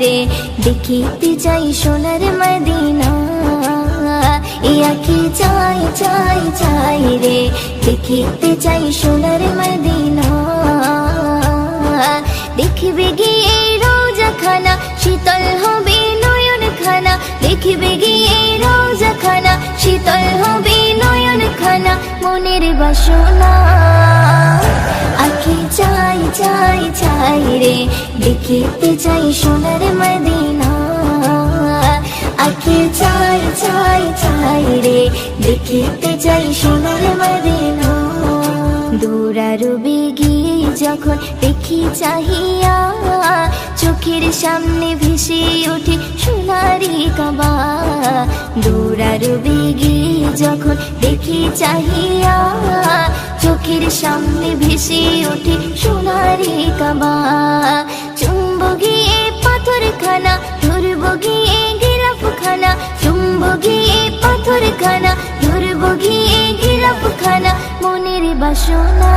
রে দেখিতে চাই সোনার মদিনা, আঁখি চাই চাই চাই রে দেখিতে চাই সোনার মদিনা। দেখবে গিয়ে রোজা খানা শীতল হবে নয়ন খানা, দেখবে গিয়ে রোজা খানা শীতল হবে নয়ন খানা, মনের বাসনা। আঁখি চাই চাই চাই রে দেখিতে চাই সোনার মদিনা, আঁখি চাই চাই চাই রে দেখিতে চাই সোনার মদিনা। দৌড়ারবে গিয়ে যখন দেখি চাহিয়া, চোখের সামনে ভেসে ওঠে সোনারি কাবা। দৌড়ারবে গিয়ে যখন দেখি চাহিয়া, চোখের সামনে ভেসে ওঠে সোনারি কাবা। চুম্ব গিয়ে পাথর খানা, ধরব গিয়ে গিলাফ খানা, চুম্ব গিয়ে পাথর খানা, ধরব গিয়ে গিলাফ খানা, মনের বাসনা।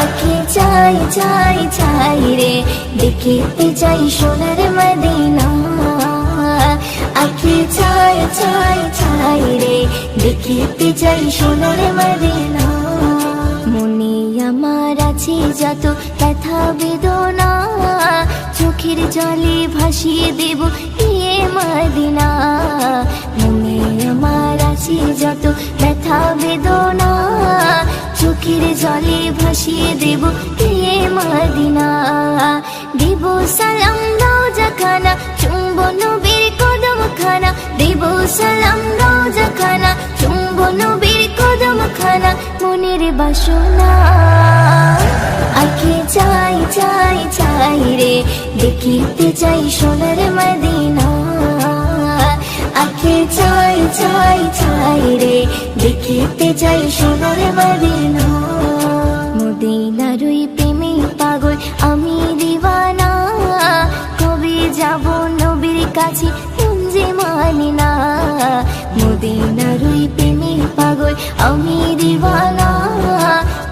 আঁখি চাই চাই চাই রে দেখিতে চাই সোনার মদিনা, আঁখি চাই চাই চাই রে দেখিতে চাই সোনার মদিনা। মনে আমার আছে যত ব্যথা বেদনা, চোখের জলে ভাসিয়ে দেব গিয়ে মদিনা। মনে আমার আছে যত ব্যথা বেদনা, চোখের জলে ভাসিয়ে দেব গিয়ে মদিনা। দেব সালাম রোজা খানা, চুম্ব নবীর কদম খানা, দেব সালাম রোজা খানা, চুম্ব নবীর কদম খানা, মনের বাসনা। আঁখি চাই চাই চাই রে দেখিতে চাই সোনার মদিনা, আঁখি চাই চাই চাই রে দেখিতে চাই সোনার মদিনা। মদিনার ওই প্রেমে পাগল আমি দিওয়ানা, কবে যাব নবীর কাছে মন যে মানে না। মদিনার ওই প্রেমে পাগল আমি দিওয়ানা,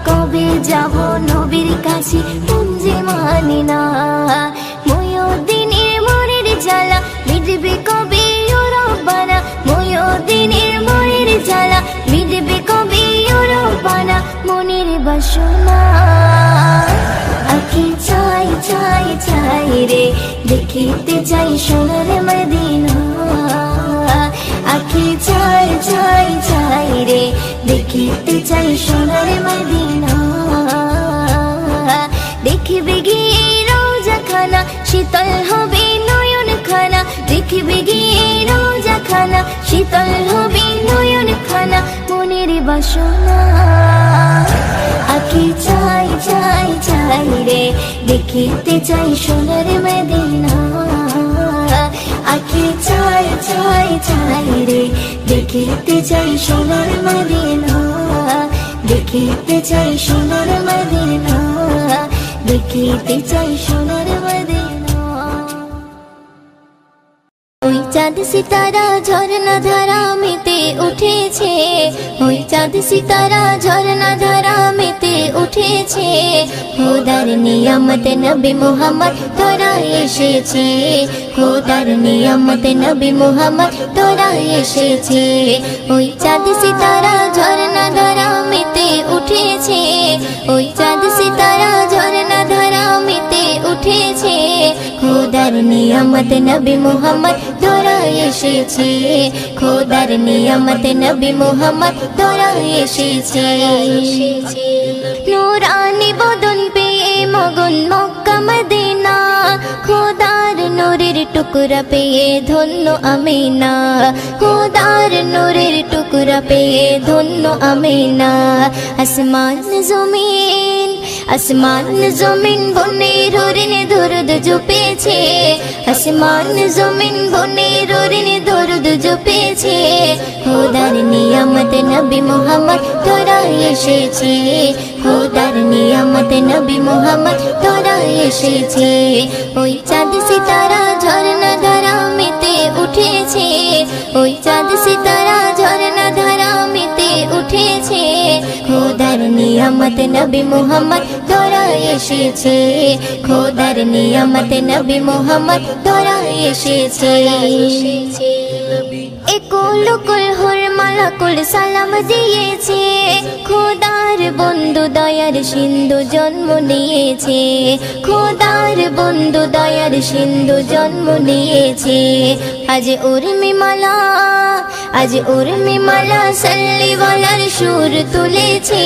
কবে যাব নবীর কাছে মন যে মানে না। ময়ূরদিনের মনের জ্বালা মিটবে কবে ও রব্বানা, ময়ূরদিনের মনের জ্বালা মিটবে কবে ও রব্বানা, মনের বাসনা। আঁখি চাই চাই চাই রে দেখিতে চাই সোনার মদিনা, আঁখি চাই চাই চাই রে দেখিতে চাই সোনার মদিনা। দেখবে গিয়ে রোজা খানা শীতল হবে নয়ন খানা, দেখবে গিয়ে রোজা খানা শীতল হবে নয়ন খানা, মনের বাসনা। আঁখি চাই চাই চাই রে দেখিতে চাই সোনার মদিনা, আঁখি চাই চাই চাই রে দেখিতে চাই সোনার মদিনা, দেখিতে চাই সোনার মদিনা, দেখিতে চাই সোনার মদিনা। ওই চাঁদ সিতারা ঝরনা ধারা মেতে উঠেছে, ওই চাঁদ সিতারা ঝরনা ধারা মেতে উঠেছে, খোদার নিয়ামত নবী মুহাম্মদ তোরা এসেছে, খোদার নিয়ামত নবী মুহাম্মদ তোরা এসেছে। ওই চাঁদ সিতারা ঝরনা ধারা মেতে উঠেছে, ওই চাঁদ সিতারা ঝরনা ধারা মেতে উঠেছে, খোদার নিয়ামত নবী মুহাম্মদ তোরা এসেছে, খোদার নিয়ামত নবী মুহাম্মদ তোরা এসেছে। নূরানি বদন পেয়ে মগন মক্কা মদিনা, খোদার নূরের টুকরা পেয়ে ধন্য আমিনা, খোদার নূরের টুকরা পেয়ে ধন্য আমিনা। আসমান জমিন আসমান জমিন বনের হরিণ দরুদ জপেছে আসমান জমিন বনের ঋণে দরুদ জপেছে খোদার নিয়ামত নবী মুহাম্মদ তোরা এসেছে খোদার নিয়ামত নবী মুহাম্মদ তোরা এসেছে ওই চাঁদ সিতারা ঝরনা ধারা মেতে উঠেছে ওই চাঁদ সিতারা ঝরনা ধারা মেতে উঠেছে খোদার নিয়ামত নবী মুহাম্মদ তোরা এসেছে খোদার নিয়ামত নবী মুহাম্মদ তোরা এসেছে একুল কুল হুর মালাকুল সালাম দিয়েছে খোদার বন্ধু দয়ার সিন্ধু জন্ম নিয়েছে খোদার বন্ধু দয়ার সিন্ধু জন্ম নিয়েছে আজ উর্মিমালা আজ উর্মিমালা সাল্লিওয়ালার সুর তুলেছে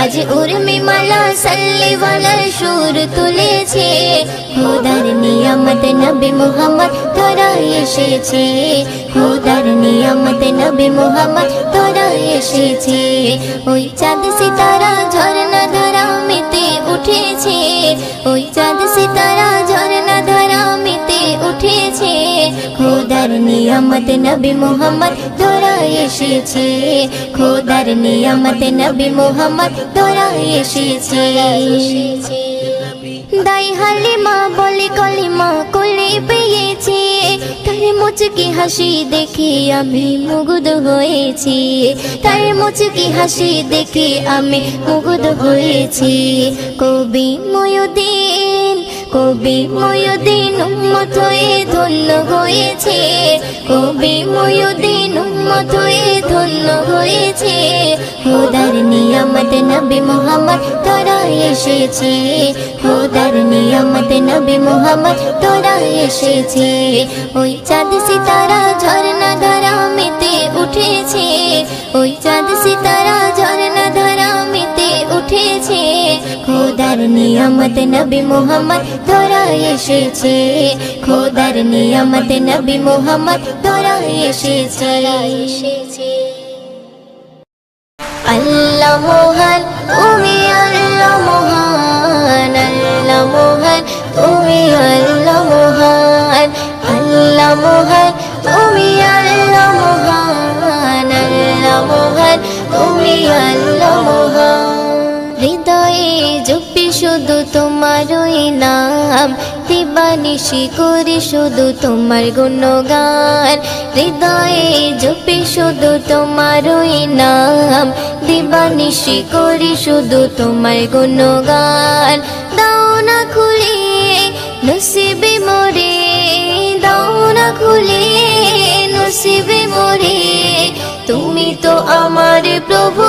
আজ উর্মিমালা সাল্লিওয়ালার সুর তুলেছে খোদার নিয়ামত নবী মুহাম্মদ তোরা এসেছে খোদার নিয়ামত নবী মুহাম্মদ তোরা এসেছে ওই চাঁদ সিতারা ঝরনা ধারা মেতে উঠেছে ওই চাঁদ সিতারা ঝরনা ধারা মেতে উঠেছে খোদার নিয়ামত নবী মুহাম্মদ তোরা এসেছে খোদার নিয়ামত নবী মুহাম্মদ তোরা এসেছে দাই হালিমা বলে কলিমা কোলে পেয়েছে তার মুচকি হাসি দেখে আমি মুগ্ধ হয়েছি তার মুচকি হাসি দেখে আমি মুগ্ধ হয়েছি কবি ময়ুদ্দিন উম্মত হয়ে ধন্য হয়েছে কবি ময়ুদ্দিন উম্মত হয়ে ধন্য হয়েছে খোদার নিয়ামত নবী মুহাম্মদ তোরা এসেছে খোদার নিয়ামত নবী মুহাম্মদ তোরা এসেছে ওই চাঁদ সিতারা ঝরনা ধারা মেতে উঠেছে ওই চাঁদ সিতারা ঝরনা ধারা মেতে উঠেছে খোদার নিয়ামত নবী মুহাম্মদ তোরা এসেছে খোদার নিয়ামত নবী মুহাম্মদ তোরা এসেছে আল্লাহ মহান তুমি আল্লাহ মহান আল্লাহ মহান তুমি আল্লাহ মহান আল্লাহ মহান তুমি আল্লাহ মহান আল্লাহ মহান তুমি আল্লাহ মহান হৃদয়ে জপি শুধু তোমারই নাম দিবানিশি করি শুধু তোমার গুণগান হৃদয়ে জপি শুধু তোমারই নাম দিবানিশি করি শুধু তোমার গুণগান দাও না খুলে নসিবে মোরে দাও না খুলে নসিবে মোরে তুমি তো আমার প্রভু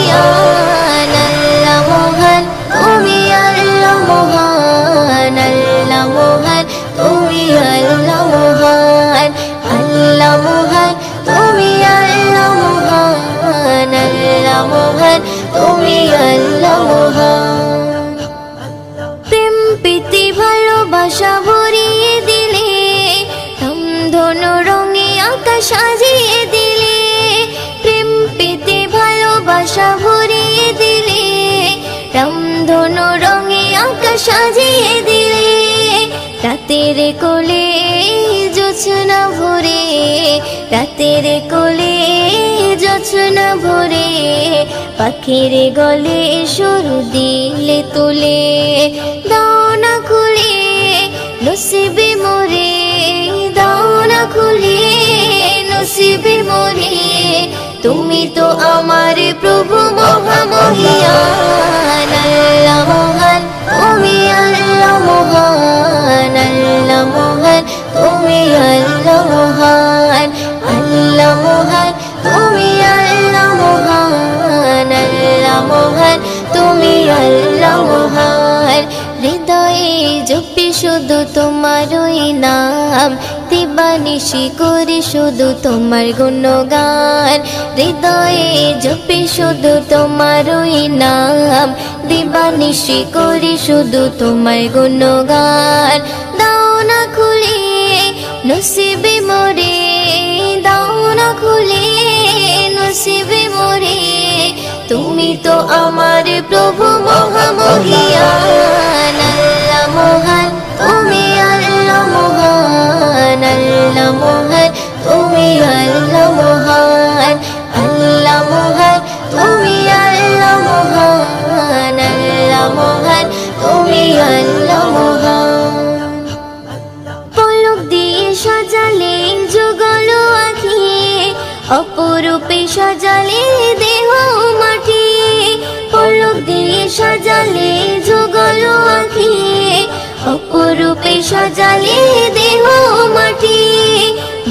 মহামহিয়ান আল্লাহ মহান তুমি আল্লাহ মহান আল্লাহ মহান তুমি আল্লাহ মহান আল্লাহ মহান তুমি আল্লাহ মহান আল্লাহ মহান তুমি আল্লাহ মহান প্রেম প্রীতি ভালোবাসা ভরিয়ে দিলে ধনু রঙে আকাশ সাজিয়ে দিলে প্রেম প্রীতি ভালোবাসা ভরিয়ে দিলে রামধনু রঙে আকাশ সাজিয়ে দিলে রাতের কোলে জোছনা ভরে রাতের কোলে জোছনা ভরে পাখির গলে সুর দিলে তুলে দাও না খুলে নসিবে মোরে দাও না খুলে নসিবে মোরে তুমি তো আমার প্রভু মহামহিয়ান আল্লাহ মহান তুমি আল্লাহ মহান আল্লাহ মহান তুমি আল্লাহ মহান আল্লাহ মহান তুমি আল্লাহ মহান আল্লাহ মহান তুমি আল্লাহ মহান হৃদয়ে জপি শুধু তোমারই নাম দিবানিশি করি শুধু তোমার গুণগান হৃদয়ে জপি শুধু তোমারই নাম দিবানিশি করি শুধু তোমার গুণগান দাও না খুলে নসিবে মোরে দাও না খুলে নসিবে মোরে তুমি তো আমার প্রভু মহামহিয়ান আল্লাহ আল্লাহ মহান, তুমি আল্লাহ মহান, আল্লাহ মহান, তুমি আল্লাহ মহান, আল্লাহ মহান, তুমি আল্লাহ মহান। পলক দিয়ে সাজালে যুগলো আঁখি, অপরূপে সাজালে দেহ মাটি। পলক দিয়ে সাজালে যুগলো আঁখি, অপরূপে সাজালে দেহ মাটি।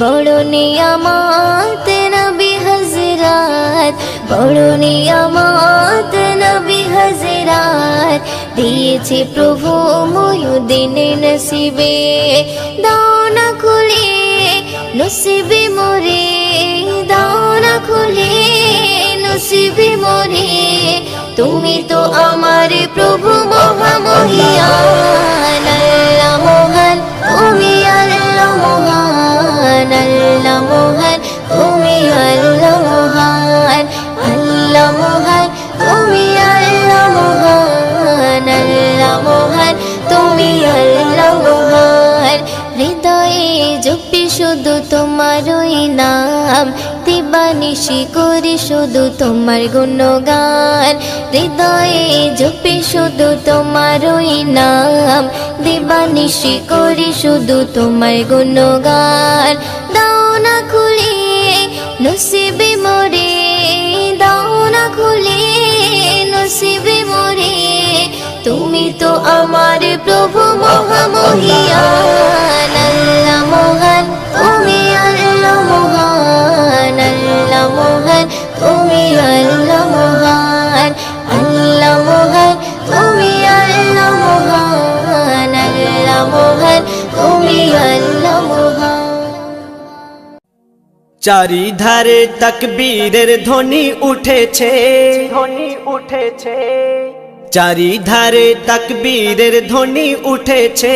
বড় নিয়ামত নবী হযরত, বড় নিয়ামত নবী হযরত, দিয়েছে প্রভু মুহিউদ্দিন নসিবে। দাও না খুলে নসিবে মোরে, দাও না খুলে নসিবে মোরে, তুমি তো আমার প্রভু মহামহিয়ান। আল্লাহ মহান, তুমি আল্লাহ মহান, আল্লাহ মহান, তুমি আল্লাহ মহান, আল্লাহ মহান, তুমি আল্লাহ মহান, আল্লাহ মহান, তুমি আল্লাহ মহান। হৃদয়ে জপি শুধু তোমারই নাম, দিবানিশি করি শুধু তোমার গুণগান। হৃদয়ে জপি শুধু তোমারই নাম, দিবানিশি করি শুধু তোমার গুণগান। দাও না খুলে নসিবে মোরে, দাও না খুলে নসিবে মোরে, তুমি তো আমার প্রভু মহামহিয়ান। আল্লাহ মহান, তুমি আল্লাহ মহান, আল্লাহ মহান, তুমি আল্লাহ মহান, আল্লাহ মহান, তুমি আল্লাহ মহান, আল্লাহ মহান, তুমি আল্লাহ মহান। চারিধারে তাকবীরের ধ্বনি উঠেছে, ধ্বনি উঠেছে, চারিধারে তাকবীরের ধ্বনি উঠেছে।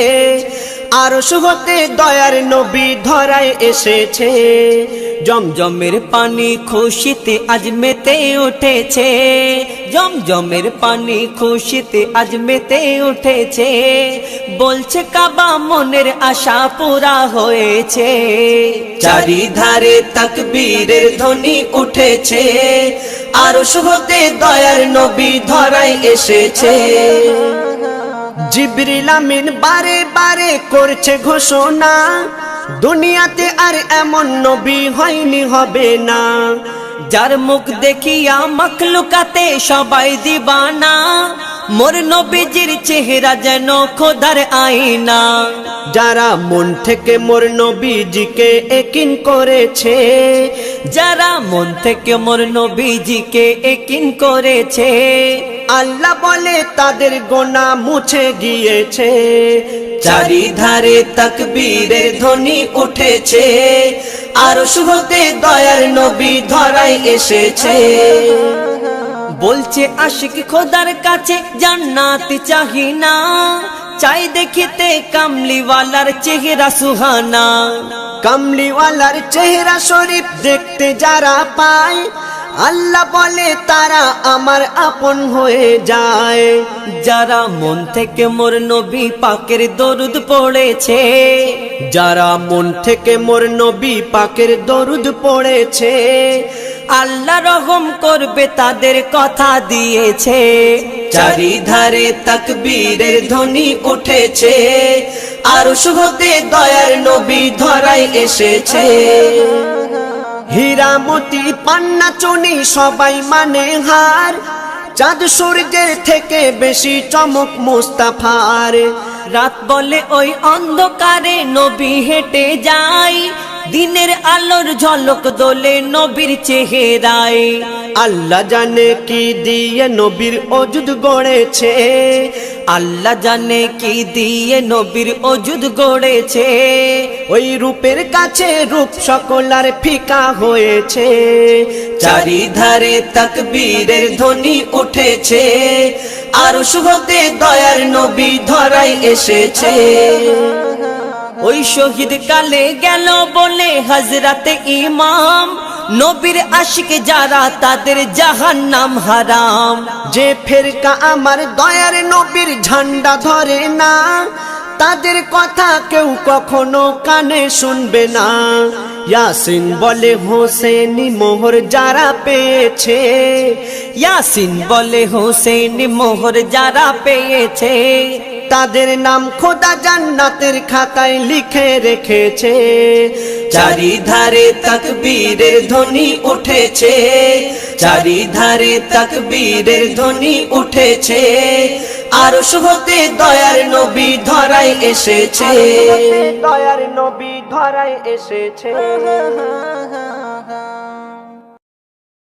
আরশ হতে দয়ার নবী ধরায় এসেছে, জমজমের পানি খুশিতে আজ মেতে উঠেছে, জমজমের পানি খুশিতে আজ মেতে উঠেছে। বলছে কাবা মনের আশা পুরা হয়েছে, চারিধারে তাকবীরের ধ্বনি উঠেছে। আরশ হতে দয়ার নবী ধরায় এসেছে। জিবরিল আমিন বারে বারে করছে ঘোষণা, দুনিয়াতে আর এমন নবী হয়নি হবে না। যার মুখ দেখিয়া মখলুকাতে সবাই দিবানা, মোর নবীজির চেহারা যেন খোদার আয়না। যারা মন থেকে মোর নবীজিকে একিন করেছে, যারা মন থেকে মোর নবীজিকে একিন করেছে, আল্লাহ বলে তাদের গোনা মুছে গিয়েছে। চারিধারে তাকবীরের ধ্বনি উঠেছে, আরশ হতে দয়ার নবী ধরায় এসেছে। বলছে আশিক খোদার কাছে জান্নাত চাহি না, চাই দেখিতে কামলিওয়ালার চেহারা সুহানা। কামলিওয়ালার চেহারা শরীফ দেখতে যারা পায়, আল্লাহ বলে তারা আমার আপন হয়ে যায়। যারা মন থেকে মোর নবী পাকের দরুদ পড়েছে, যারা মন থেকে মোর নবী পাকের দরুদ পড়েছে, আল্লাহ রহম করবে তাদের কথা দিয়েছে। চারিধারে তাকবীরের ধ্বনি উঠেছে, আরশ হতে দয়ার নবী ধরায় এসেছে। হীরা মতি পান্না চুনি সবাই মানে হার, চাঁদ সূর্যের থেকে বেশি চমক মুস্তাফার। রাত বলে ওই অন্ধকারে নবী হেঁটে যায়, দিনের আলোর ঝলক দোলে নবীর চেহারায়। আল্লাহ জানে কি দিয়ে নবীর ওজুদ গড়েছে, আল্লাহ জানে কি দিয়ে নবীর ওজুদ গড়েছে। ওই রূপের কাছে রূপ সকলার ফিকা হয়েছে। চারিধারে তাকবীরের ধ্বনি উঠেছে, আরশ হতে দয়ার নবী ধরায় এসেছে। ওই শহীদ কালে গেল বলে হযরতে ইমাম, নবীর আশিক যারা তাদের জাহান্নাম হারাম। যে ফেরকা আমার দয়ার নবীর ঝান্ডা ধরে না, তাদের কথা কেউ কখনো কানে শুনবে না। ইয়াসিন বলে হোসেনি মোহর যারা পেয়েছে, ইয়াসিন বলে হোসেনি মোহর যারা পেয়েছে, তাদের নাম খোদা জান্নাতের খাতায় লিখে রেখেছে। চারিধারে তাকবীরের ধ্বনি উঠেছে, চারিধারে তাকবীরের ধ্বনি উঠেছে। আরশ হতে দয়ার নবী ধরায় এসেছে, দয়ার নবী ধরায় এসেছে।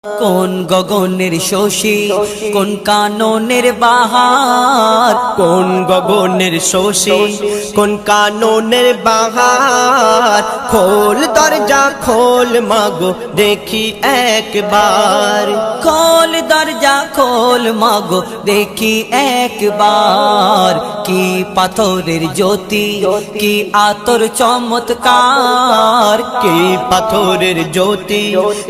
কোন গগনের শশী, কোন কাননের বাহার, কোন গগনের শশী, কোন কাননের বাহার। খোল দরজা খোল মাগো দেখি একবার, খোল দরজা খোল মাগো দেখি একবার। কি পাথরের জ্যোতি, কি আতর চমৎকার, কি পাথরের জ্যোতি,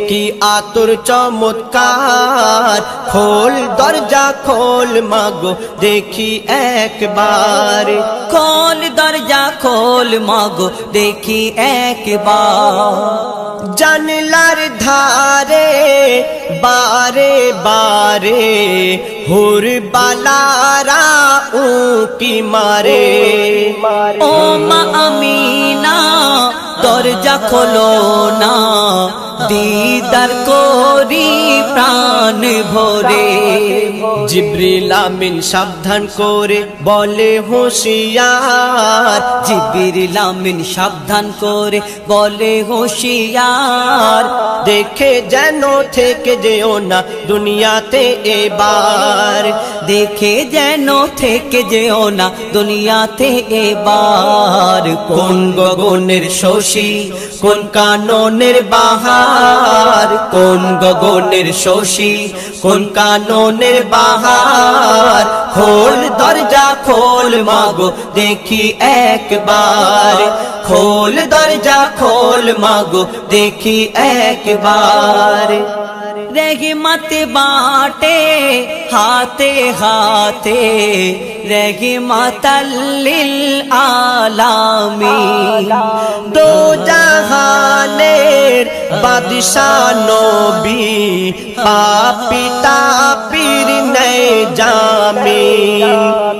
কি আতর চমৎকার। খোল দরজা খোল মাগো দেখি একবার, খোল দরজা খোল মাগো দেখি একবার। জানলার ধারে বারে বারে হুর বালারা উকি মারে। ও মা আমিনা দরজা খোলো না, দিদার করি প্রাণ ভরে। জিবরিল আমিন সাবধান করে বলে হুঁশিয়ার, জিবরিল আমিন সাবধান করে বলে হুঁশিয়ার। দেখে যেন থেকে যেও না দুনিয়াতে এবার, দেখে যেন থেকে যেও না দুনিয়াতে এবার। কোন গগনের শশী, কোন কাননের বাহার, কোন গগনের শশী, কোন কাননের বাহার। খোল দরজা খোল মাগো দেখি একবার, খোল দরজা খোল মাগো দেখি একবার। रहमत बाटे हाथे हाथे, रहमत लिल आलामीन। दो জাহানের বাদশাহ নবী, পাপী তাপীর নেই জামিন।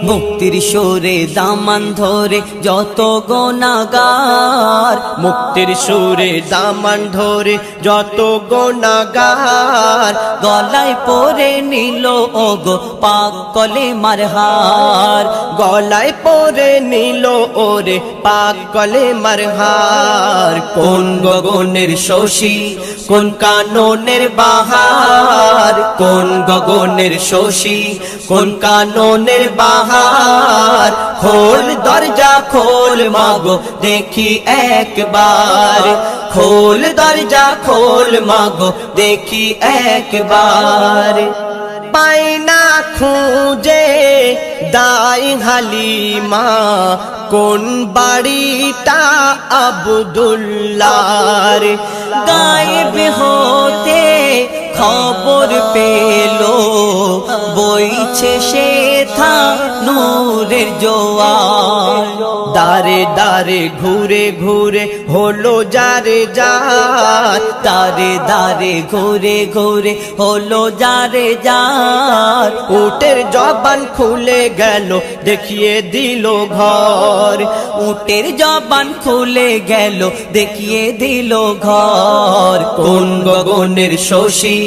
মুক্তির সুরে দামান ধরে যত গুনাহগার, মুক্তির সুরে দামান ধরে যত গুনাহগার। গলায় পরে নিল ওগো পাক কলেমার হার, গলায় পরে নিল ওরে পাক কলেমার হার। কোন গগনের শশী, কোন কাননের বাহার, কোন গগনের শশী, কোন কাননের বাহার। খোল দরজা খোল মাগো দেখি একবার, খোল দরজা খোল মাগো দেখি একবার। পাই না খুঁজে দাই হালিমা, কোন বাড়িটা আব্দুল্লাহর। গায়েব হতে খবর পেলো বইছে সে থা নূরের জোয়ার। দারে দারে ঘুরে ঘুরে হলো যারে যার, দারে দারে ঘুরে ঘুরে হলো যারে যার। উটের জবান খুলে গেল দেখিয়ে দিল ঘর, উটের জবান খুলে গেল দেখিয়ে দিল ঘর। কোন গগনের শশী,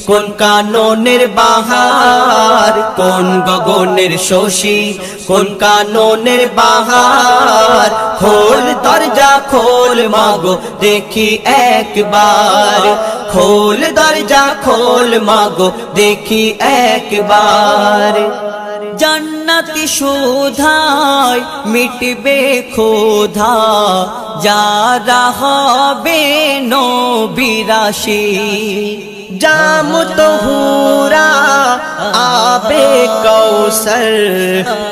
কোন কাননের বাহার, কোন গগনের শশী, কোন কাননের বাহার। খোল দরজা খোল মাগো দেখি একবার, খোল দরজা খোল মাগো দেখি একবার। জান্নাতি সুধায় মিটবে ক্ষুধা, যারা হবে নবীরাশি। জাম তো হুরা আবে কৌসর,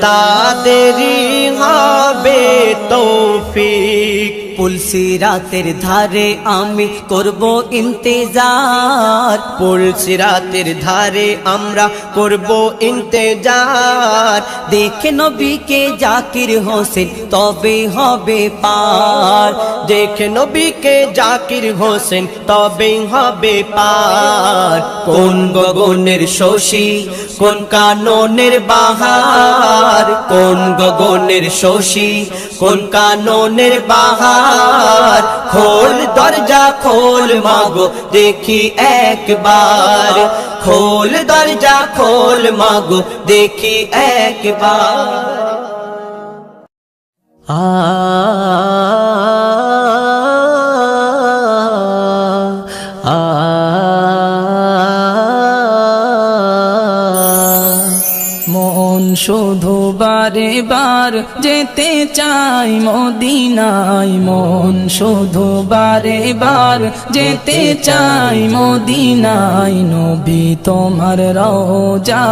তাদেরই হবে তৌফিক। পুলসিরাতের ধারে আমি করব ইন্তেজার, পুলসিরাতের ধারে আমরা করব ইন্তেজার, দেখে নবীকে জাকির হোসেন তবে হবে পার, দেখে নবীকে জাকির হোসেন তবে হবে পার। কোন গগনের শশী কোন কাননের বাহার, কোন গগনের শশী কোন কাননের বাহার, খোল দরজা খোল মাগো দেখি একবার, খোল দরজা খোল মাগো দেখি একবার। মন শুধু বারে বার যেতে চাই মদিনায়, মন শুধু বারে বার যেতে চাই মদিনায়, নবী তোমার রওজা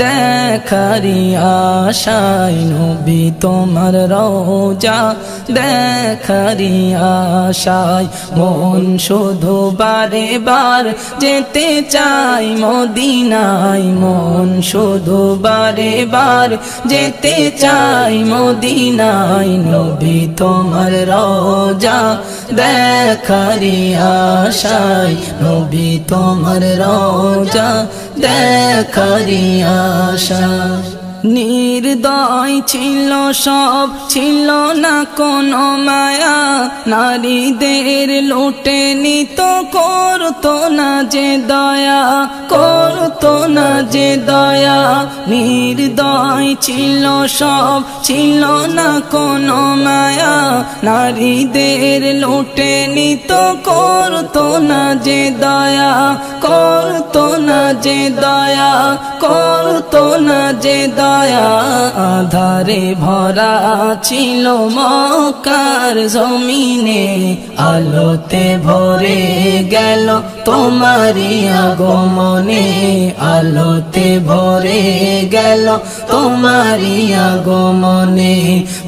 দেখারি আশায়, নবী তোমার রওজা দেখারি আশায়, মন শুধু বারে বার যেতে চাই মদিনায়, মন শুধু বারে বার যেতে চাই মদিনায়, নবী তোমার রওজা দেখারি আশায়, নবী তোমার রওজা দেখারি আশায়। নির্দয় ছিল সব, ছিল না কোনো মায়া, নারীদের লুটে নিত, করতো না যে দয়া, করতো না যে দয়া। নির্দয় ছিল সব, ছিল না কোনো মায়া, নারীদের লুটে নিত, করতো না যে দয়া, করতো না যে দয়া, করতো না যে দয়া। আধারে ভরা ছিল মক্কার জমিনে, আলোতে ভরে গেল তোমারি আগমনে, আলোতে ভরে গেল তোমারি আগমনে,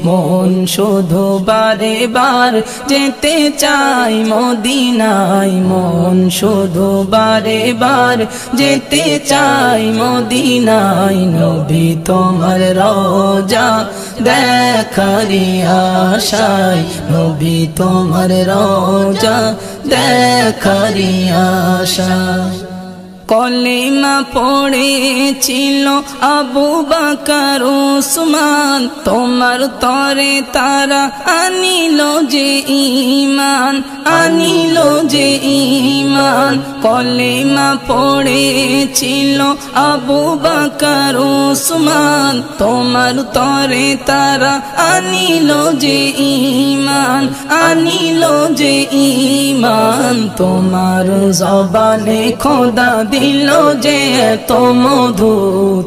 মন শুধু বারে বার যেতে চাই মদিনায়, মন শুধু বারে বার যেতে চাই মদিনায়, নবী তোমার রওজা দেখারি আশায়, নবী তোমার রওজা দেখারি আশায়। কলিমা পড়েছিল আবু বকর উসমান, তোমার তরে তারা আনিল যে ঈমান, আনিল যে ঈমান। কলিমা পড়েছিল আবু বকর উসমান, তোমার তরে তারা আনিল যে ঈমান, আনিল যে ঈমান। তোমার জবানে খোদা দিল যে এত মধু,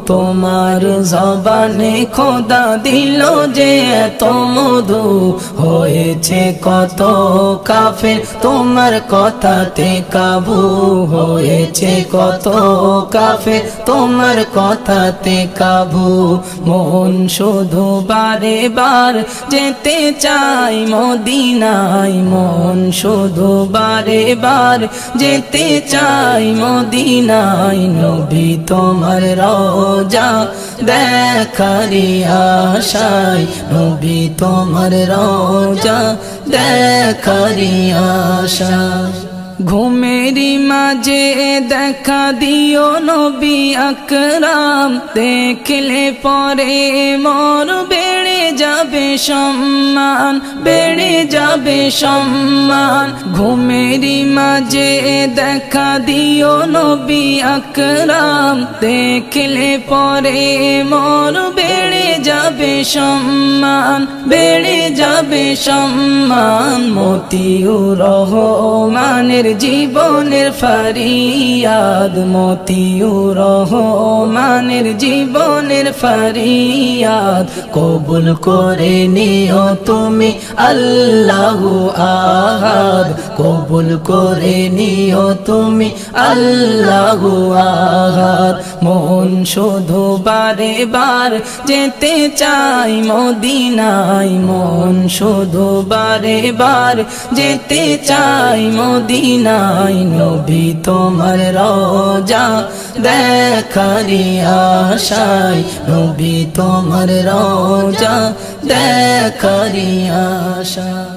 তোমার জবানে খোদা দিল যে এত মধু, হয়েছে কত কাফের তোমার কথাতে কাবু, হয়েছে কত কাফের তোমার কথাতে কাবু, মন শুধু বারে বার যেতে চাই মদিনায়, মন শুধু বারে বার যেতে চাই মদিনায়, নবী তোমার রওজা দেখারি আশায়, নবী তোমার রওজা দেখারি আশায়। ঘুমেরি মাঝে দেখা দিও নবী আকরাম, দেখলে পরে মোর বেড়ে যাবে সম্মান, বেড়ে যাবে সম্মান। ঘুমেরি মাঝে দেখা দিও নবী আকরাম, দেখলে পরে মোর বেড়ে যাবে সম্মান, বেড়ে যাবে সম্মান। মতিউর রহমানের জীবনের ফরিয়াদ, মতিউর রহমানের জীবনের ফরিয়াদ, কবুল করে নিও তুমি আল্লাহু আহাদ, কবুল করে নিও তুমি আল্লাহু আহাদ। মন শুধু বারে বার যেতে চাই মদিনায়, মন শুধু বারে বার যেতে চাই মদিনায় নবী তোমার রোজা দেখারি আশায় নবী তোমার রোজা দেখারি আশায়